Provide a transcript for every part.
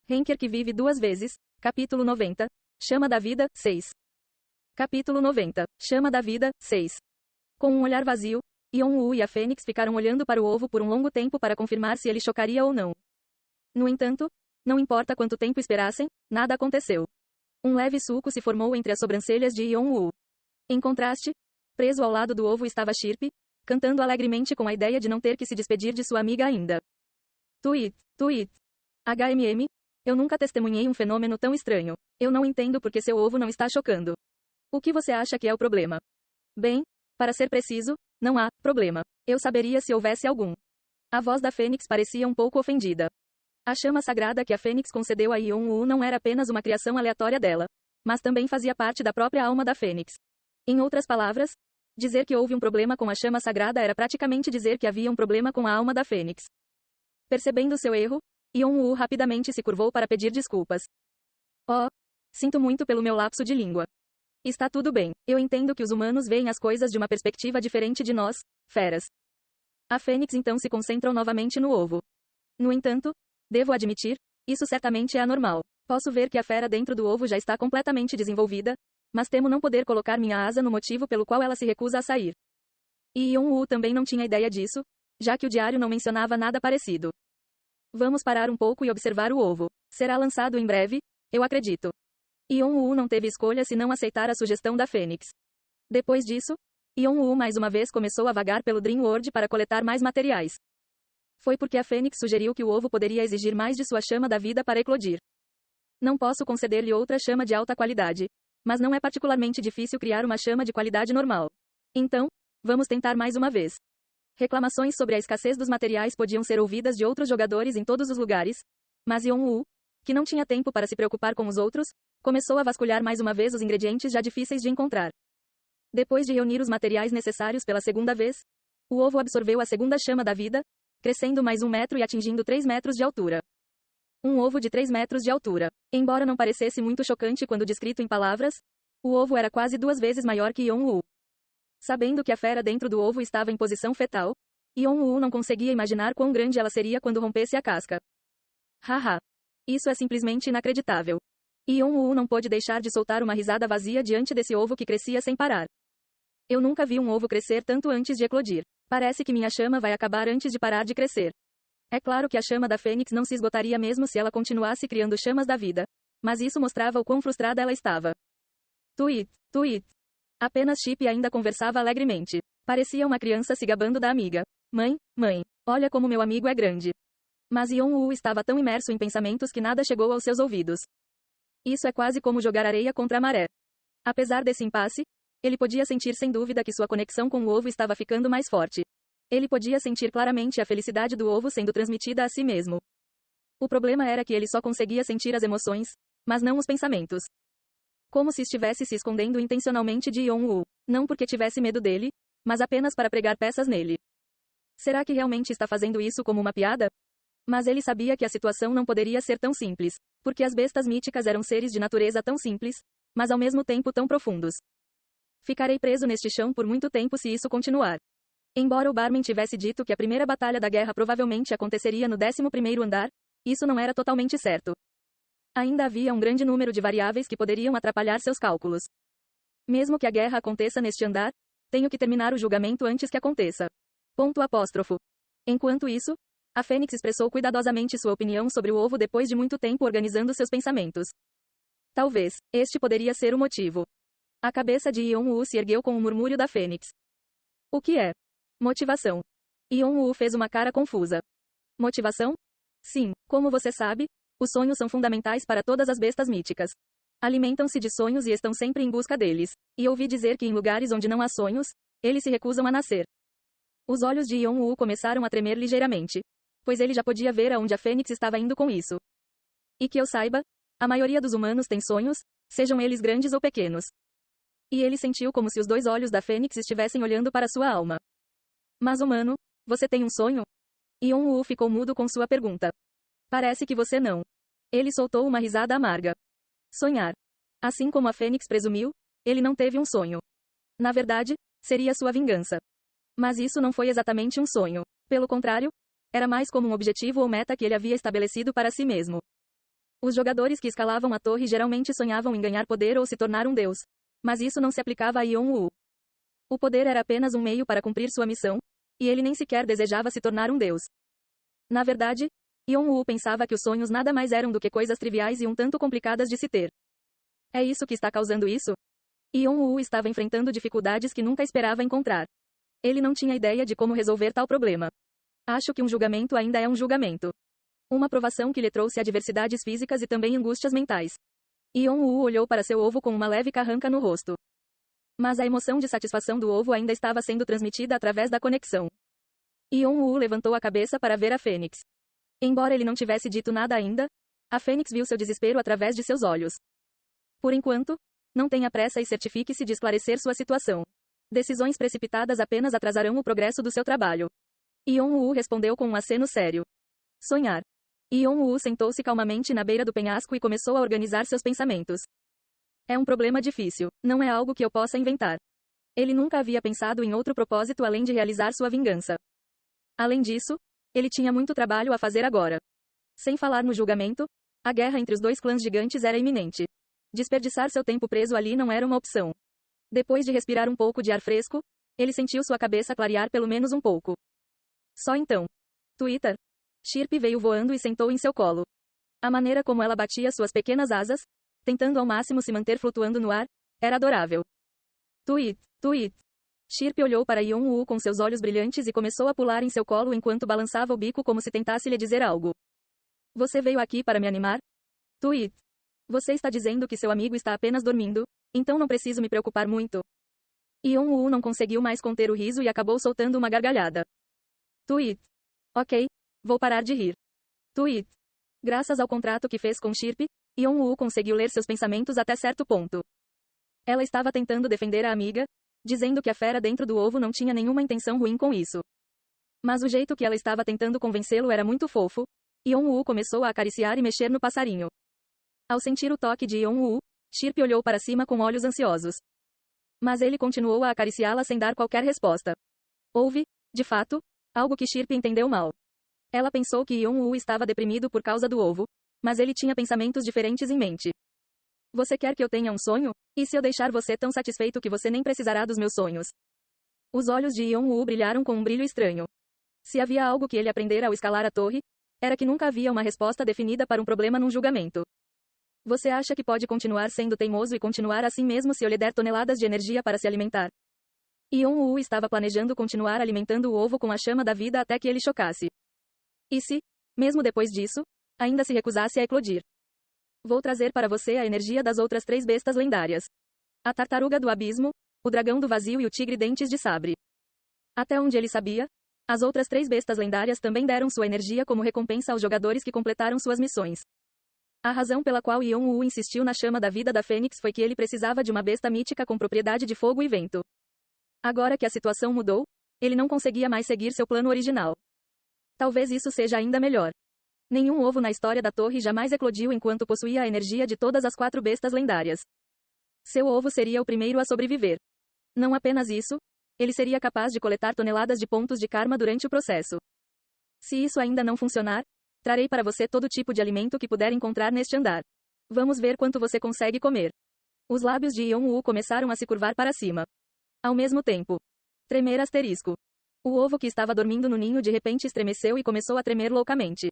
Henker que vive duas vezes. Capítulo 90. Chama da vida, 6. Capítulo 90. Chama da vida, 6. Com um olhar vazio, Yeon-woo e a Fênix ficaram olhando para o ovo por um longo tempo para confirmar se ele chocaria ou não. No entanto, não importa quanto tempo esperassem, nada aconteceu. Um leve sulco se formou entre as sobrancelhas de Yeon-woo. Em contraste, preso ao lado do ovo estava Shirp, cantando alegremente com a ideia de não ter que se despedir de sua amiga ainda. Tweet, tweet. HMM, eu nunca testemunhei um fenômeno tão estranho. Eu não entendo porque seu ovo não está chocando. O que você acha que é o problema? Bem, para ser preciso, não há problema. Eu saberia se houvesse algum. A voz da Fênix parecia um pouco ofendida. A chama sagrada que a Fênix concedeu a Yeon-woo não era apenas uma criação aleatória dela, mas também fazia parte da própria alma da Fênix. Em outras palavras, dizer que houve um problema com a chama sagrada era praticamente dizer que havia um problema com a alma da Fênix. Percebendo seu erro, Yeon-woo rapidamente se curvou para pedir desculpas. Oh, sinto muito pelo meu lapso de língua. Está tudo bem. Eu entendo que os humanos veem as coisas de uma perspectiva diferente de nós, feras. A Fênix então se concentrou novamente no ovo. No entanto, devo admitir, isso certamente é anormal. Posso ver que a fera dentro do ovo já está completamente desenvolvida, mas temo não poder colocar minha asa no motivo pelo qual ela se recusa a sair. E Yeon-woo também não tinha ideia disso, já que o diário não mencionava nada parecido. Vamos parar um pouco e observar o ovo. Será lançado em breve, eu acredito. Yeon-woo não teve escolha senão aceitar a sugestão da Fênix. Depois disso, Yeon-woo mais uma vez começou a vagar pelo Dream World para coletar mais materiais. Foi porque a Fênix sugeriu que o ovo poderia exigir mais de sua chama da vida para eclodir. Não posso conceder-lhe outra chama de alta qualidade, mas não é particularmente difícil criar uma chama de qualidade normal. Então, vamos tentar mais uma vez. Reclamações sobre a escassez dos materiais podiam ser ouvidas de outros jogadores em todos os lugares, mas Yeon-woo, que não tinha tempo para se preocupar com os outros, começou a vasculhar mais uma vez os ingredientes já difíceis de encontrar. Depois de reunir os materiais necessários pela segunda vez, o ovo absorveu a segunda chama da vida, crescendo mais 1 metro e atingindo 3 metros de altura. Um ovo de 3 metros de altura. Embora não parecesse muito chocante quando descrito em palavras, o ovo era quase 2 vezes maior que Yeon-woo. Sabendo que a fera dentro do ovo estava em posição fetal, Yeon-woo não conseguia imaginar quão grande ela seria quando rompesse a casca. Haha. Isso é simplesmente inacreditável. Yeon-woo não pôde deixar de soltar uma risada vazia diante desse ovo que crescia sem parar. Eu nunca vi um ovo crescer tanto antes de eclodir. Parece que minha chama vai acabar antes de parar de crescer. É claro que a chama da Fênix não se esgotaria mesmo se ela continuasse criando chamas da vida, mas isso mostrava o quão frustrada ela estava. Tweet, tweet. Apenas Chip ainda conversava alegremente. Parecia uma criança se gabando da amiga. Mãe, olha como meu amigo é grande. Mas Yeon-woo estava tão imerso em pensamentos que nada chegou aos seus ouvidos. Isso é quase como jogar areia contra a maré. Apesar desse impasse, ele podia sentir sem dúvida que sua conexão com o ovo estava ficando mais forte. Ele podia sentir claramente a felicidade do ovo sendo transmitida a si mesmo. O problema era que ele só conseguia sentir as emoções, mas não os pensamentos. Como se estivesse se escondendo intencionalmente de Yeon-woo, não porque tivesse medo dele, mas apenas para pregar peças nele. Será que realmente está fazendo isso como uma piada? Mas ele sabia que a situação não poderia ser tão simples, porque as bestas míticas eram seres de natureza tão simples, mas ao mesmo tempo tão profundos. Ficarei preso neste chão por muito tempo se isso continuar. Embora o barman tivesse dito que a primeira batalha da guerra provavelmente aconteceria no 11º andar, isso não era totalmente certo. Ainda havia um grande número de variáveis que poderiam atrapalhar seus cálculos. Mesmo que a guerra aconteça neste andar, tenho que terminar o julgamento antes que aconteça. Ponto apóstrofo. Enquanto isso, a Fênix expressou cuidadosamente sua opinião sobre o ovo depois de muito tempo organizando seus pensamentos. Talvez, este poderia ser o motivo. A cabeça de Yeon-woo se ergueu com o murmúrio da Fênix. O que é? Motivação. Yeon-woo fez uma cara confusa. Motivação? Sim, como você sabe, os sonhos são fundamentais para todas as bestas míticas. Alimentam-se de sonhos e estão sempre em busca deles. E ouvi dizer que em lugares onde não há sonhos, eles se recusam a nascer. Os olhos de Yeon-woo começaram a tremer ligeiramente, pois ele já podia ver aonde a Fênix estava indo com isso. E que eu saiba, a maioria dos humanos tem sonhos, sejam eles grandes ou pequenos. E ele sentiu como se os 2 olhos da Fênix estivessem olhando para sua alma. Mas humano, você tem um sonho? Yeon-woo ficou mudo com sua pergunta. Parece que você não. Ele soltou uma risada amarga. Sonhar. Assim como a Fênix presumiu, ele não teve um sonho. Na verdade, seria sua vingança. Mas isso não foi exatamente um sonho. Pelo contrário, era mais como um objetivo ou meta que ele havia estabelecido para si mesmo. Os jogadores que escalavam a torre geralmente sonhavam em ganhar poder ou se tornar um deus. Mas isso não se aplicava a Yeon-woo. O poder era apenas um meio para cumprir sua missão, e ele nem sequer desejava se tornar um deus. Na verdade, Yeon-woo pensava que os sonhos nada mais eram do que coisas triviais e um tanto complicadas de se ter. É isso que está causando isso? Yeon-woo estava enfrentando dificuldades que nunca esperava encontrar. Ele não tinha ideia de como resolver tal problema. Acho que um julgamento ainda é um julgamento. Uma provação que lhe trouxe adversidades físicas e também angústias mentais. Yeon-woo olhou para seu ovo com uma leve carranca no rosto. Mas a emoção de satisfação do ovo ainda estava sendo transmitida através da conexão. Yeon-woo levantou a cabeça para ver a Fênix. Embora ele não tivesse dito nada ainda, a Fênix viu seu desespero através de seus olhos. Por enquanto, não tenha pressa e certifique-se de esclarecer sua situação. Decisões precipitadas apenas atrasarão o progresso do seu trabalho. Yeon-woo respondeu com um aceno sério. Sonhar. Yeon-woo sentou-se calmamente na beira do penhasco e começou a organizar seus pensamentos. É um problema difícil, não é algo que eu possa inventar. Ele nunca havia pensado em outro propósito além de realizar sua vingança. Além disso, ele tinha muito trabalho a fazer agora. Sem falar no julgamento, a guerra entre os dois clãs gigantes era iminente. Desperdiçar seu tempo preso ali não era uma opção. Depois de respirar um pouco de ar fresco, ele sentiu sua cabeça clarear pelo menos um pouco. Só então. Twitter. Chirp veio voando e sentou em seu colo. A maneira como ela batia suas pequenas asas, tentando ao máximo se manter flutuando no ar, era adorável. Tweet, tweet. Chirp olhou para Yeon-woo com seus olhos brilhantes e começou a pular em seu colo enquanto balançava o bico como se tentasse lhe dizer algo. Você veio aqui para me animar? Tweet. Você está dizendo que seu amigo está apenas dormindo, então não preciso me preocupar muito. Yeon-woo não conseguiu mais conter o riso e acabou soltando uma gargalhada. Tweet. Ok, vou parar de rir. Tweet. Graças ao contrato que fez com Chirp, Yeon-woo conseguiu ler seus pensamentos até certo ponto. Ela estava tentando defender a amiga, dizendo que a fera dentro do ovo não tinha nenhuma intenção ruim com isso. Mas o jeito que ela estava tentando convencê-lo era muito fofo. Yeon-woo começou a acariciar e mexer no passarinho. Ao sentir o toque de Yeon-woo, Chirp olhou para cima com olhos ansiosos. Mas ele continuou a acariciá-la sem dar qualquer resposta. Houve, de fato, algo que Chirp entendeu mal. Ela pensou que Yeon-woo estava deprimido por causa do ovo, mas ele tinha pensamentos diferentes em mente. Você quer que eu tenha um sonho? E se eu deixar você tão satisfeito que você nem precisará dos meus sonhos? Os olhos de Yeon-woo brilharam com um brilho estranho. Se havia algo que ele aprendera ao escalar a torre, era que nunca havia uma resposta definida para um problema num julgamento. Você acha que pode continuar sendo teimoso e continuar assim mesmo se eu lhe der toneladas de energia para se alimentar? Yeon-woo estava planejando continuar alimentando o ovo com a chama da vida até que ele chocasse. E se, mesmo depois disso, ainda se recusasse a eclodir? Vou trazer para você a energia das outras 3 bestas lendárias. A tartaruga do abismo, o dragão do vazio e o tigre dentes de sabre. Até onde ele sabia, as outras 3 bestas lendárias também deram sua energia como recompensa aos jogadores que completaram suas missões. A razão pela qual Yeon-woo insistiu na chama da vida da Fênix foi que ele precisava de uma besta mítica com propriedade de fogo e vento. Agora que a situação mudou, ele não conseguia mais seguir seu plano original. Talvez isso seja ainda melhor. Nenhum ovo na história da torre jamais eclodiu enquanto possuía a energia de todas as 4 bestas lendárias. Seu ovo seria o primeiro a sobreviver. Não apenas isso, ele seria capaz de coletar toneladas de pontos de karma durante o processo. Se isso ainda não funcionar, trarei para você todo tipo de alimento que puder encontrar neste andar. Vamos ver quanto você consegue comer. Os lábios de Yeon-woo começaram a se curvar para cima. Ao mesmo tempo. Tremer asterisco. O ovo que estava dormindo no ninho de repente estremeceu e começou a tremer loucamente.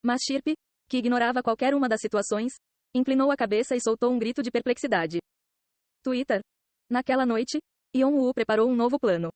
Mas Chirp, que ignorava qualquer uma das situações, inclinou a cabeça e soltou um grito de perplexidade. Twitter. Naquela noite, Yeon-woo preparou um novo plano.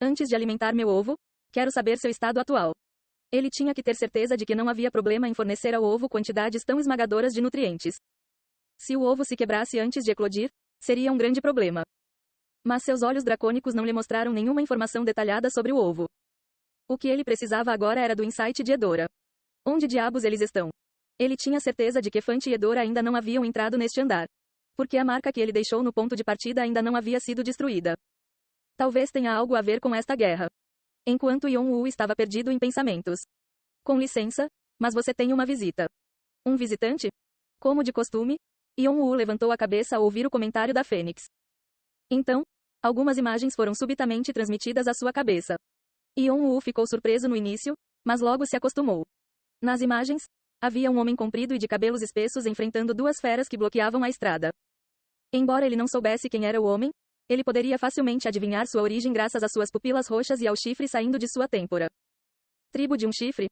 Antes de alimentar meu ovo, quero saber seu estado atual. Ele tinha que ter certeza de que não havia problema em fornecer ao ovo quantidades tão esmagadoras de nutrientes. Se o ovo se quebrasse antes de eclodir, seria um grande problema. Mas seus olhos dracônicos não lhe mostraram nenhuma informação detalhada sobre o ovo. O que ele precisava agora era do insight de Edora. Onde diabos eles estão? Ele tinha certeza de que Fante e Edora ainda não haviam entrado neste andar. Porque a marca que ele deixou no ponto de partida ainda não havia sido destruída. Talvez tenha algo a ver com esta guerra. Enquanto Yeon-woo estava perdido em pensamentos. Com licença, mas você tem uma visita. Um visitante? Como de costume, Yeon-woo levantou a cabeça ao ouvir o comentário da Fênix. Então, algumas imagens foram subitamente transmitidas à sua cabeça. Yeon-woo ficou surpreso no início, mas logo se acostumou. Nas imagens, Havia um homem comprido e de cabelos espessos enfrentando duas feras que bloqueavam a estrada. Embora ele não soubesse quem era o homem, ele poderia facilmente adivinhar sua origem graças às suas pupilas roxas e ao chifre saindo de sua têmpora. Tribo de um chifre?